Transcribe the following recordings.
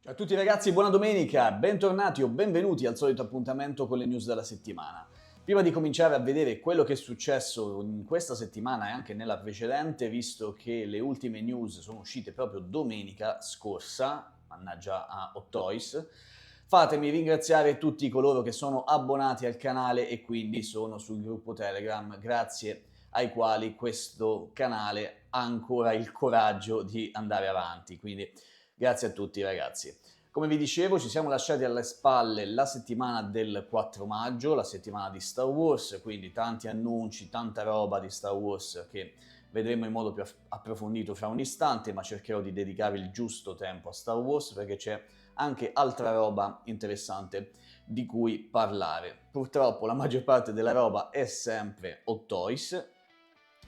Ciao a tutti ragazzi, buona domenica, bentornati o benvenuti al solito appuntamento con le news della settimana. Prima di cominciare a vedere quello che è successo in questa settimana e anche nella precedente, visto che le ultime news sono uscite proprio domenica scorsa, mannaggia a Hot Toys, fatemi ringraziare tutti coloro che sono abbonati al canale e quindi sono sul gruppo Telegram, grazie ai quali questo canale ha ancora il coraggio di andare avanti. Quindi grazie a tutti ragazzi. Come vi dicevo, ci siamo lasciati alle spalle la settimana del 4 maggio, la settimana di Star Wars, quindi tanti annunci, tanta roba di Star Wars che vedremo in modo più approfondito fra un istante, ma cercherò di dedicare il giusto tempo a Star Wars perché c'è anche altra roba interessante di cui parlare. Purtroppo la maggior parte della roba è sempre Hot Toys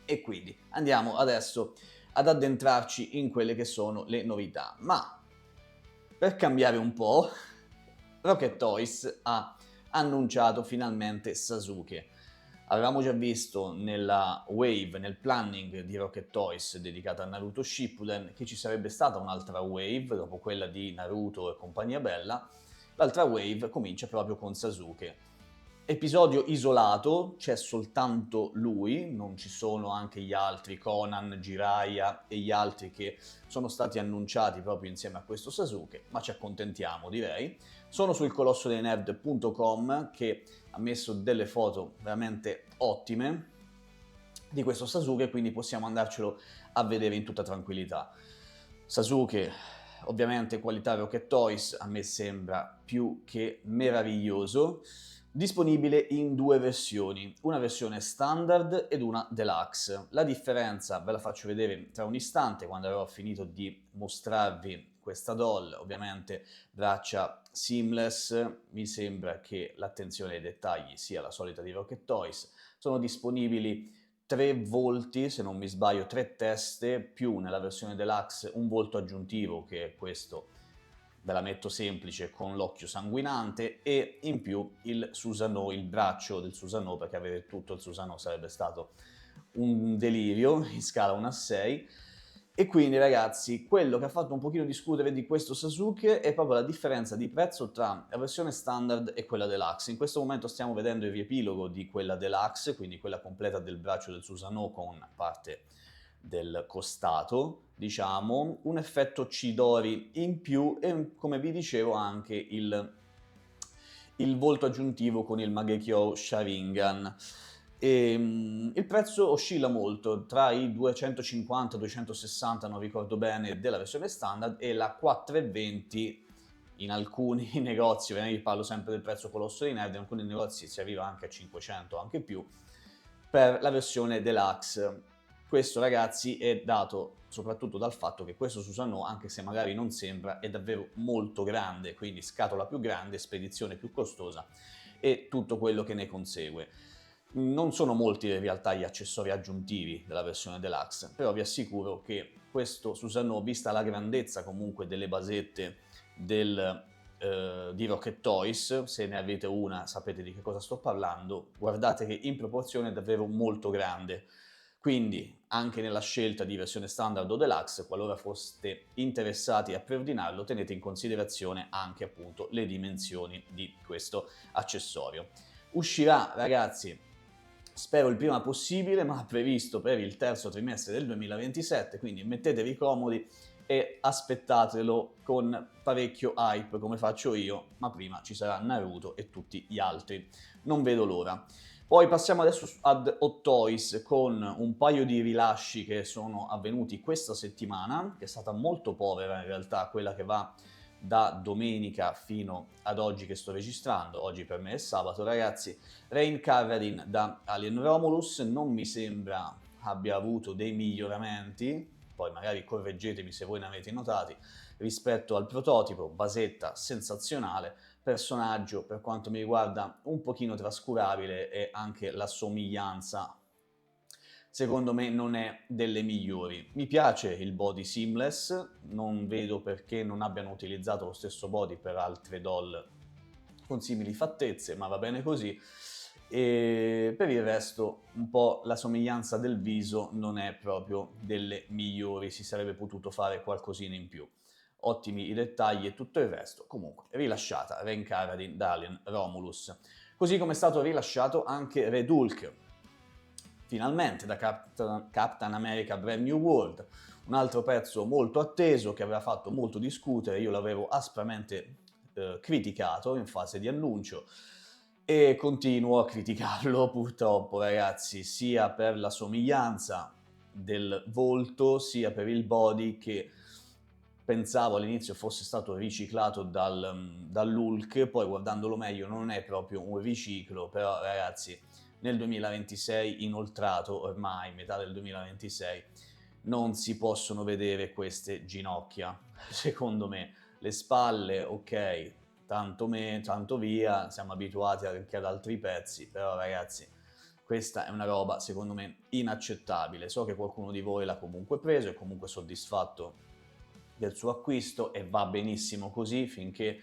e quindi andiamo adesso ad addentrarci in quelle che sono le novità. Ma per cambiare un po', Rocket Toys ha annunciato finalmente Sasuke. Avevamo già visto nella wave, nel planning di Rocket Toys dedicata a Naruto Shippuden, che ci sarebbe stata un'altra wave dopo quella di Naruto e compagnia bella. L'altra wave comincia proprio con Sasuke. Episodio isolato, c'è soltanto lui, non ci sono anche gli altri, Conan, Jiraiya e gli altri che sono stati annunciati proprio insieme a questo Sasuke, ma ci accontentiamo direi. Sono sul colossodeinerd.com che ha messo delle foto veramente ottime di questo Sasuke, quindi possiamo andarcelo a vedere in tutta tranquillità. Sasuke, ovviamente qualità Rocket Toys, a me sembra più che meraviglioso. Disponibile in due versioni, una versione standard ed una deluxe. La differenza ve la faccio vedere tra un istante quando avrò finito di mostrarvi questa doll, ovviamente braccia seamless, mi sembra che l'attenzione ai dettagli sia la solita di Rocket Toys. Sono disponibili 3 volti, se non mi sbaglio, 3 teste, più nella versione deluxe un volto aggiuntivo che è questo, ve la metto semplice, con l'occhio sanguinante, e in più il Susanoo, il braccio del Susanoo, perché avere tutto il Susanoo sarebbe stato un delirio in scala 1 a 6. E quindi ragazzi, quello che ha fatto un pochino discutere di questo Sasuke è proprio la differenza di prezzo tra la versione standard e quella deluxe. In questo momento stiamo vedendo il riepilogo di quella deluxe, quindi quella completa del braccio del Susanoo con parte del costato, diciamo, un effetto Chidori in più e, come vi dicevo, anche il volto aggiuntivo con il Mangekyo Sharingan. Il prezzo oscilla molto tra i 250 e 260, non ricordo bene, della versione standard e la 420 in alcuni negozi. Ovviamente parlo sempre del prezzo colosso di nerd, in alcuni negozi si arriva anche a 500, anche più, per la versione deluxe. Questo ragazzi è dato soprattutto dal fatto che questo Susanoo, anche se magari non sembra, è davvero molto grande, quindi scatola più grande, spedizione più costosa e tutto quello che ne consegue. Non sono molti in realtà gli accessori aggiuntivi della versione deluxe, però vi assicuro che questo Susanoo, vista la grandezza comunque delle basette di Rocket Toys, se ne avete una sapete di che cosa sto parlando, guardate che in proporzione è davvero molto grande. Quindi anche nella scelta di versione standard o deluxe, qualora foste interessati a preordinarlo, tenete in considerazione anche appunto le dimensioni di questo accessorio. Uscirà ragazzi, spero il prima possibile, ma previsto per il terzo trimestre del 2027, quindi mettetevi comodi e aspettatelo con parecchio hype come faccio io, ma prima ci sarà Naruto e tutti gli altri. Non vedo l'ora. Poi passiamo adesso ad Hot Toys con un paio di rilasci che sono avvenuti questa settimana, che è stata molto povera in realtà, quella che va da domenica fino ad oggi che sto registrando. Oggi per me è sabato ragazzi. Rain Carradine da Alien Romulus non mi sembra abbia avuto dei miglioramenti, poi magari correggetemi se voi ne avete notati, rispetto al prototipo. Basetta sensazionale, personaggio per quanto mi riguarda un pochino trascurabile, e anche la somiglianza secondo me non è delle migliori. Mi piace il body seamless, non vedo perché non abbiano utilizzato lo stesso body per altre doll con simili fattezze, ma va bene così. E per il resto un po' la somiglianza del viso non è proprio delle migliori, si sarebbe potuto fare qualcosina in più. ottimi i dettagli e tutto il resto. Comunque, rilasciata Reincarnadine Darlian Romulus. Così come è stato rilasciato anche Red Hulk, finalmente da Captain America Brave New World, un altro pezzo molto atteso che aveva fatto molto discutere, io l'avevo aspramente criticato in fase di annuncio e continuo a criticarlo purtroppo, ragazzi, sia per la somiglianza del volto, sia per il body che pensavo all'inizio fosse stato riciclato dall'Hulk, poi guardandolo meglio non è proprio un riciclo, però ragazzi, nel 2026 inoltrato, ormai metà del 2026, non si possono vedere queste ginocchia, secondo me. Le spalle, ok, tanto via, siamo abituati anche ad altri pezzi, però ragazzi, questa è una roba secondo me inaccettabile. So che qualcuno di voi l'ha comunque preso, è comunque soddisfatto del suo acquisto e va benissimo così finché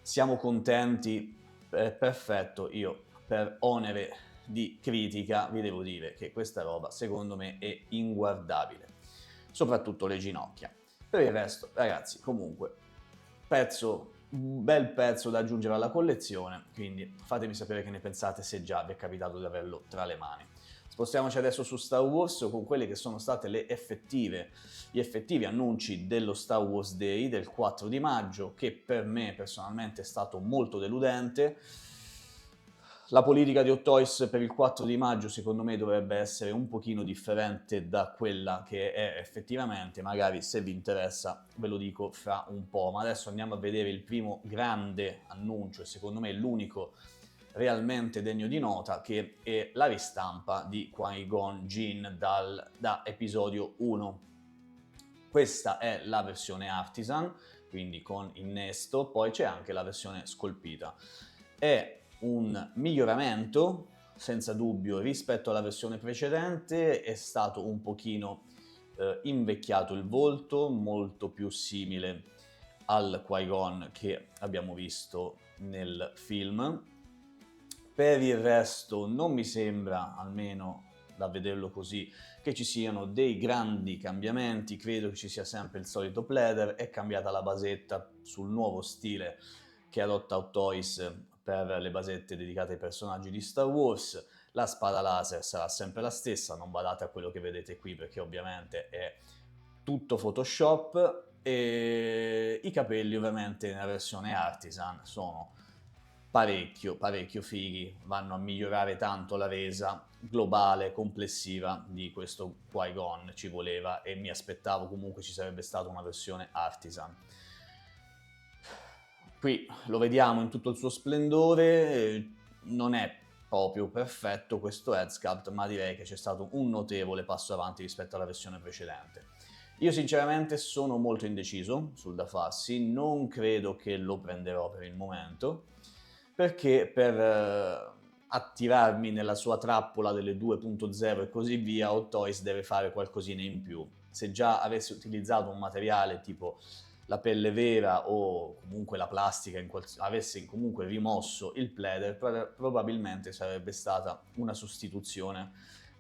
siamo contenti, perfetto. Io per onere di critica vi devo dire che questa roba secondo me è inguardabile, soprattutto le ginocchia. Per il resto ragazzi, comunque un bel pezzo da aggiungere alla collezione, quindi fatemi sapere che ne pensate, se già vi è capitato di averlo tra le mani. Spostiamoci adesso su Star Wars con quelle che sono state gli effettivi annunci dello Star Wars Day del 4 di maggio, che per me personalmente è stato molto deludente. La politica di Hot Toys per il 4 di maggio secondo me dovrebbe essere un pochino differente da quella che è effettivamente, magari se vi interessa ve lo dico fra un po', ma adesso andiamo a vedere il primo grande annuncio e secondo me l'unico realmente degno di nota, che è la ristampa di Qui-Gon Jinn da episodio 1. Questa è la versione Artisan, quindi con innesto, poi c'è anche la versione scolpita. È un miglioramento, senza dubbio, rispetto alla versione precedente, è stato un pochino invecchiato il volto, molto più simile al Qui-Gon che abbiamo visto nel film. Per il resto non mi sembra, almeno da vederlo così, che ci siano dei grandi cambiamenti, credo che ci sia sempre il solito pleather, è cambiata la basetta sul nuovo stile che adotta Hot Toys per le basette dedicate ai personaggi di Star Wars, la spada laser sarà sempre la stessa, non badate a quello che vedete qui perché ovviamente è tutto Photoshop, e i capelli ovviamente nella versione Artisan sono parecchio fighi, vanno a migliorare tanto la resa globale, complessiva di questo Qui-Gon, ci voleva e mi aspettavo comunque ci sarebbe stata una versione Artisan. Qui lo vediamo in tutto il suo splendore, non è proprio perfetto questo head sculpt, ma direi che c'è stato un notevole passo avanti rispetto alla versione precedente. Io sinceramente sono molto indeciso sul da farsi, non credo che lo prenderò per il momento, perché per attirarmi nella sua trappola delle 2.0 e così via, Hot Toys deve fare qualcosina in più. Se già avessi utilizzato un materiale tipo la pelle vera o comunque la plastica avesse comunque rimosso il pleather, probabilmente sarebbe stata una sostituzione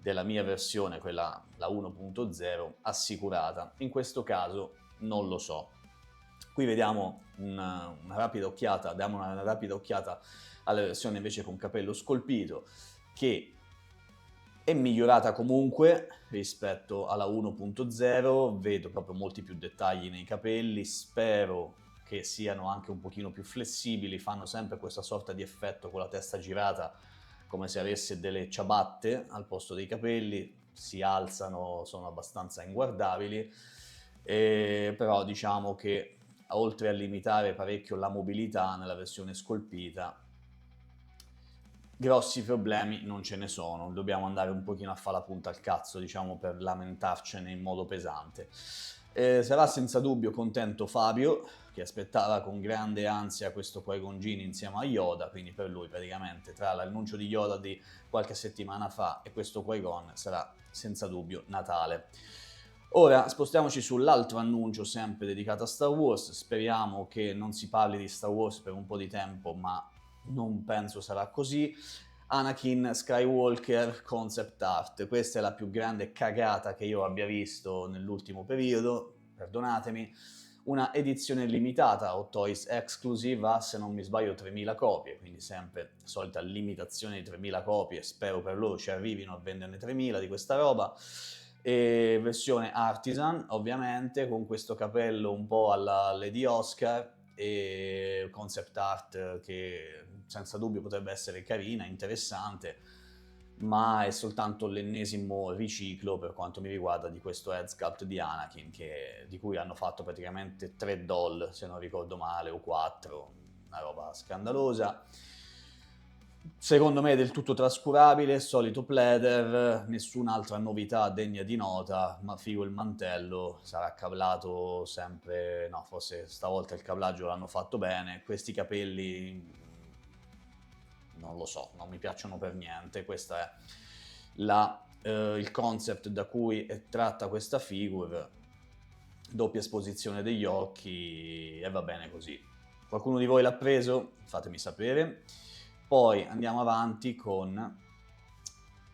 della mia versione, quella la 1.0, assicurata. In questo caso non lo so. Qui vediamo una rapida occhiata, diamo una rapida occhiata alla versione invece con capello scolpito, che è migliorata comunque rispetto alla 1.0, vedo proprio molti più dettagli nei capelli, spero che siano anche un pochino più flessibili, fanno sempre questa sorta di effetto con la testa girata, come se avesse delle ciabatte al posto dei capelli, si alzano, sono abbastanza inguardabili, però diciamo che oltre a limitare parecchio la mobilità nella versione scolpita, grossi problemi non ce ne sono, dobbiamo andare un pochino a fare la punta al cazzo, diciamo, per lamentarcene in modo pesante. Sarà senza dubbio contento Fabio, che aspettava con grande ansia questo Qui-Gon Jinn insieme a Yoda, quindi per lui praticamente tra l'annuncio di Yoda di qualche settimana fa e questo Qui-Gon sarà senza dubbio Natale. Ora spostiamoci sull'altro annuncio sempre dedicato a Star Wars, speriamo che non si parli di Star Wars per un po' di tempo, ma non penso sarà così. Anakin Skywalker concept art, questa è la più grande cagata che io abbia visto nell'ultimo periodo, perdonatemi, una edizione limitata, Hot Toys Exclusive, a, se non mi sbaglio, 3000 copie, quindi sempre solita limitazione di 3000 copie, spero per loro ci arrivino a venderne 3000 di questa roba. E versione artisan, ovviamente, con questo capello un po' alla Lady Oscar e concept art che senza dubbio potrebbe essere carina, interessante, ma è soltanto l'ennesimo riciclo per quanto mi riguarda di questo head sculpt di Anakin, di cui hanno fatto praticamente 3 doll, se non ricordo male, o 4, una roba scandalosa. Secondo me è del tutto trascurabile, solito pleather, nessun'altra novità degna di nota, ma figo il mantello, sarà cablato sempre, no, forse stavolta il cablaggio l'hanno fatto bene, questi capelli non lo so, non mi piacciono per niente, questo è il concept da cui è tratta questa figure, doppia esposizione degli occhi e va bene così. Qualcuno di voi l'ha preso? Fatemi sapere. Poi andiamo avanti con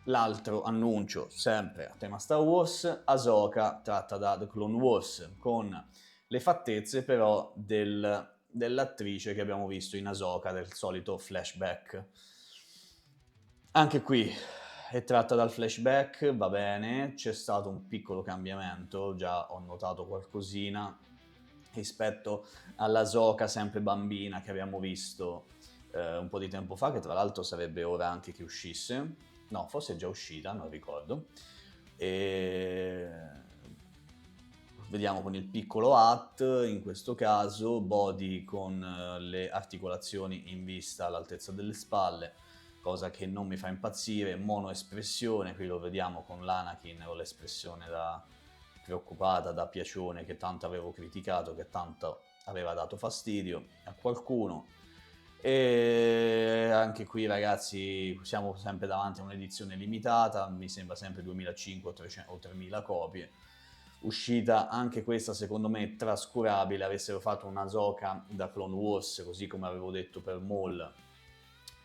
l'altro annuncio, sempre a tema Star Wars, Ahsoka tratta da The Clone Wars, con le fattezze però dell'attrice che abbiamo visto in Ahsoka, del solito flashback. Anche qui è tratta dal flashback, va bene, c'è stato un piccolo cambiamento, già ho notato qualcosina rispetto all'Ahsoka sempre bambina che abbiamo visto un po' di tempo fa, che tra l'altro sarebbe ora anche che uscisse, no, forse è già uscita, non ricordo, e vediamo con il piccolo hat, in questo caso body con le articolazioni in vista all'altezza delle spalle, cosa che non mi fa impazzire, monoespressione, qui lo vediamo con l'Anakin con l'espressione da preoccupata, da piacione che tanto avevo criticato, che tanto aveva dato fastidio a qualcuno. E anche qui ragazzi siamo sempre davanti a un'edizione limitata, mi sembra sempre 2500 o 3000 copie, uscita anche questa secondo me trascurabile, avessero fatto una Ahsoka da Clone Wars così come avevo detto per Maul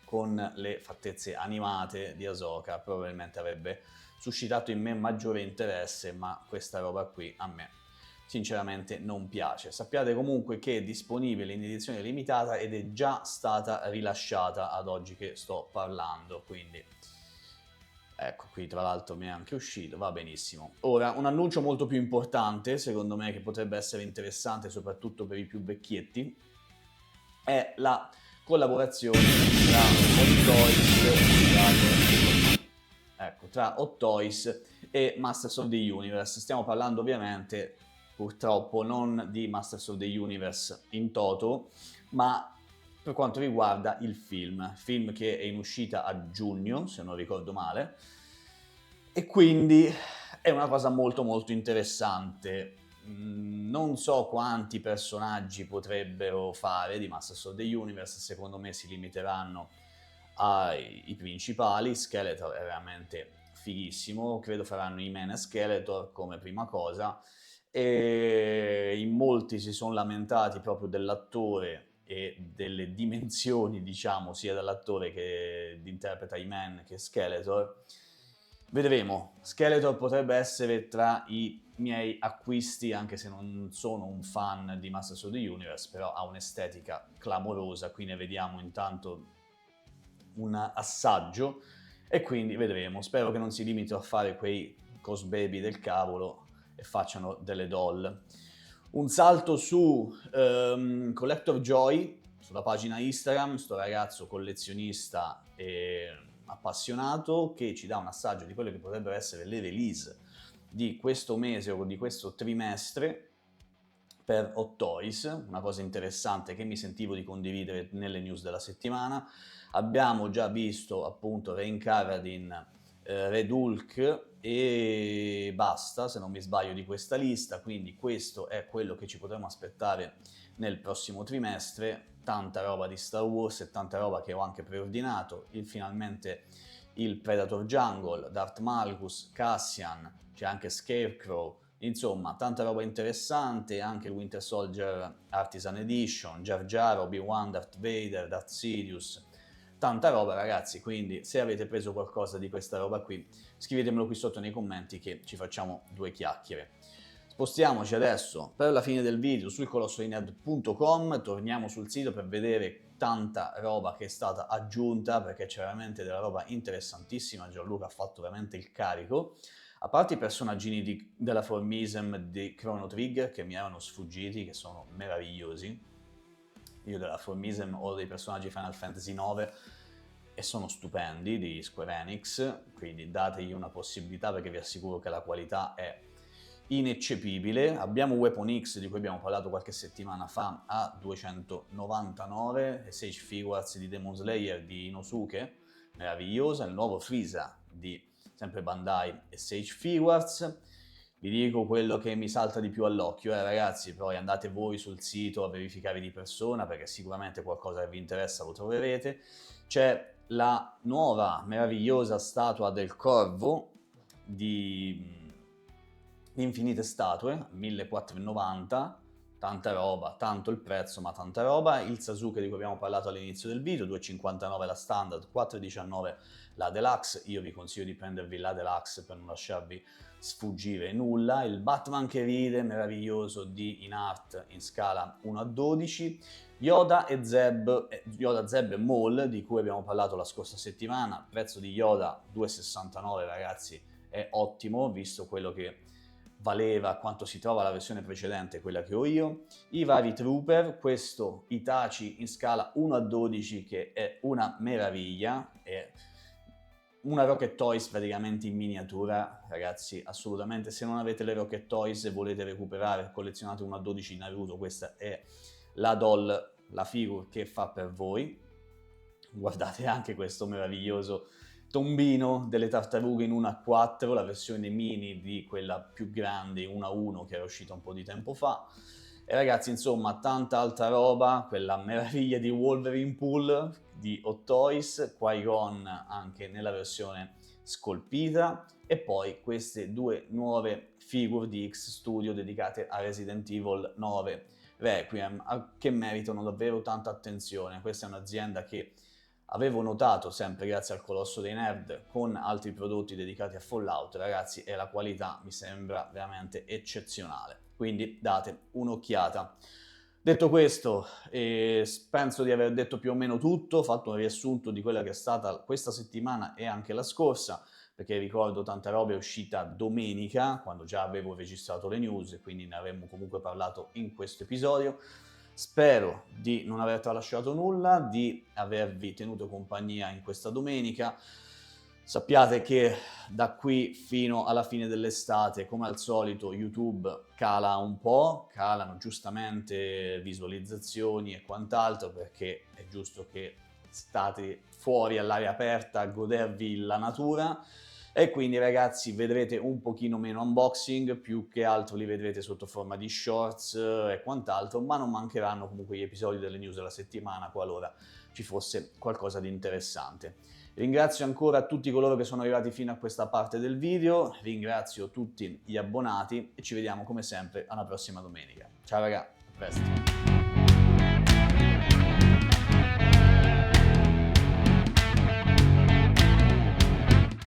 con le fattezze animate di Ahsoka probabilmente avrebbe suscitato in me maggiore interesse, ma questa roba qui a me sinceramente non piace. Sappiate comunque che è disponibile in edizione limitata ed è già stata rilasciata ad oggi che sto parlando, quindi ecco qui tra l'altro mi è anche uscito, va benissimo. Ora un annuncio molto più importante secondo me che potrebbe essere interessante soprattutto per i più vecchietti è la collaborazione tra Hot Toys, tra Hot Toys e Masters of the Universe. Stiamo parlando ovviamente purtroppo non di Masters of the Universe in toto, ma per quanto riguarda il film che è in uscita a giugno, se non ricordo male, e quindi è una cosa molto molto interessante. Non so quanti personaggi potrebbero fare di Masters of the Universe, secondo me si limiteranno ai principali. Skeletor è veramente fighissimo, credo faranno i Man Skeletor come prima cosa, e in molti si sono lamentati proprio dell'attore e delle dimensioni, diciamo, sia dell'attore che interpreta i Man che Skeletor. Vedremo, Skeletor potrebbe essere tra i miei acquisti, anche se non sono un fan di Masters of the Universe, però ha un'estetica clamorosa, qui ne vediamo intanto un assaggio e quindi vedremo. Spero che non si limitino a fare quei cosbaby del cavolo e facciano delle doll. Un salto su Collector Joy, sulla pagina Instagram, sto ragazzo collezionista e appassionato che ci dà un assaggio di quelle che potrebbero essere le release di questo mese o di questo trimestre per Hot Toys, una cosa interessante che mi sentivo di condividere nelle news della settimana. Abbiamo già visto appunto Rein Carradine, Red Hulk e basta, se non mi sbaglio, di questa lista, quindi questo è quello che ci potremo aspettare nel prossimo trimestre. Tanta roba di Star Wars e tanta roba che ho anche preordinato, finalmente il Predator Jungle, Darth Malgus, Cassian, c'è anche Scarecrow, insomma tanta roba interessante, anche il Winter Soldier Artisan Edition, Jar Jar, Obi-Wan, Darth Vader, Darth Sidious, tanta roba ragazzi, quindi se avete preso qualcosa di questa roba qui scrivetemelo qui sotto nei commenti che ci facciamo due chiacchiere. spostiamoci adesso per la fine del video sul colossodinerd.com, torniamo sul sito per vedere tanta roba che è stata aggiunta, perché c'è veramente della roba interessantissima. Gianluca ha fatto veramente il carico, a parte i personaggini della Formism di Chrono Trigger che mi erano sfuggiti, che sono meravigliosi. Io della Formism ho dei personaggi Final Fantasy IX e sono stupendi, di Square Enix, quindi dategli una possibilità perché vi assicuro che la qualità è ineccepibile. Abbiamo Weapon X, di cui abbiamo parlato qualche settimana fa, a 299, e Sage Figures di Demon Slayer di Inosuke, meravigliosa, il nuovo Frieza di sempre Bandai e Sage Figures. Vi dico quello che mi salta di più all'occhio, ragazzi, poi andate voi sul sito a verificare di persona perché sicuramente qualcosa che vi interessa lo troverete. C'è la nuova meravigliosa statua del corvo di Infinite Statue, 1490, tanta roba, tanto il prezzo ma tanta roba. Il Sasuke di cui abbiamo parlato all'inizio del video, 2,59 la standard, 4,19 la deluxe. Io vi consiglio di prendervi la deluxe per non lasciarvi sfuggire nulla. Il Batman che ride, meraviglioso, di In Art in scala 1:12. Yoda e Zeb e Maul, di cui abbiamo parlato la scorsa settimana. Prezzo di Yoda 2,69, ragazzi, è ottimo visto quello che valeva, quanto si trova la versione precedente, quella che ho io. I vari Trooper, questo Itachi in scala 1:12 che è una meraviglia, è una Rocket Toys praticamente in miniatura, ragazzi, assolutamente. Se non avete le Rocket Toys e volete recuperare, collezionate 1:12 di Naruto, questa è la doll, la figure che fa per voi. Guardate anche questo meraviglioso tombino delle tartarughe in 1:4, la versione mini di quella più grande 1:1 che era uscita un po' di tempo fa. E ragazzi, insomma, tanta altra roba, quella meraviglia di Wolverine Pool di Hot Toys, Qui-Gon anche nella versione scolpita, e poi queste due nuove figure di X Studio dedicate a Resident Evil 9 Requiem, che meritano davvero tanta attenzione. Questa è un'azienda che avevo notato sempre grazie al Colosso dei Nerd con altri prodotti dedicati a Fallout, ragazzi, e la qualità mi sembra veramente eccezionale, quindi date un'occhiata. Detto questo, penso di aver detto più o meno tutto, ho fatto un riassunto di quella che è stata questa settimana e anche la scorsa, perché ricordo tanta roba è uscita domenica, quando già avevo registrato le news, e quindi ne avremmo comunque parlato in questo episodio. Spero di non aver tralasciato nulla, di avervi tenuto compagnia in questa domenica. Sappiate che da qui fino alla fine dell'estate, come al solito, YouTube cala un po', calano giustamente visualizzazioni e quant'altro, perché è giusto che state fuori all'aria aperta a godervi la natura. E quindi, ragazzi, vedrete un pochino meno unboxing, più che altro li vedrete sotto forma di shorts e quant'altro, ma non mancheranno comunque gli episodi delle news della settimana qualora ci fosse qualcosa di interessante. Ringrazio ancora tutti coloro che sono arrivati fino a questa parte del video, ringrazio tutti gli abbonati e ci vediamo come sempre alla prossima domenica. Ciao raga, a presto!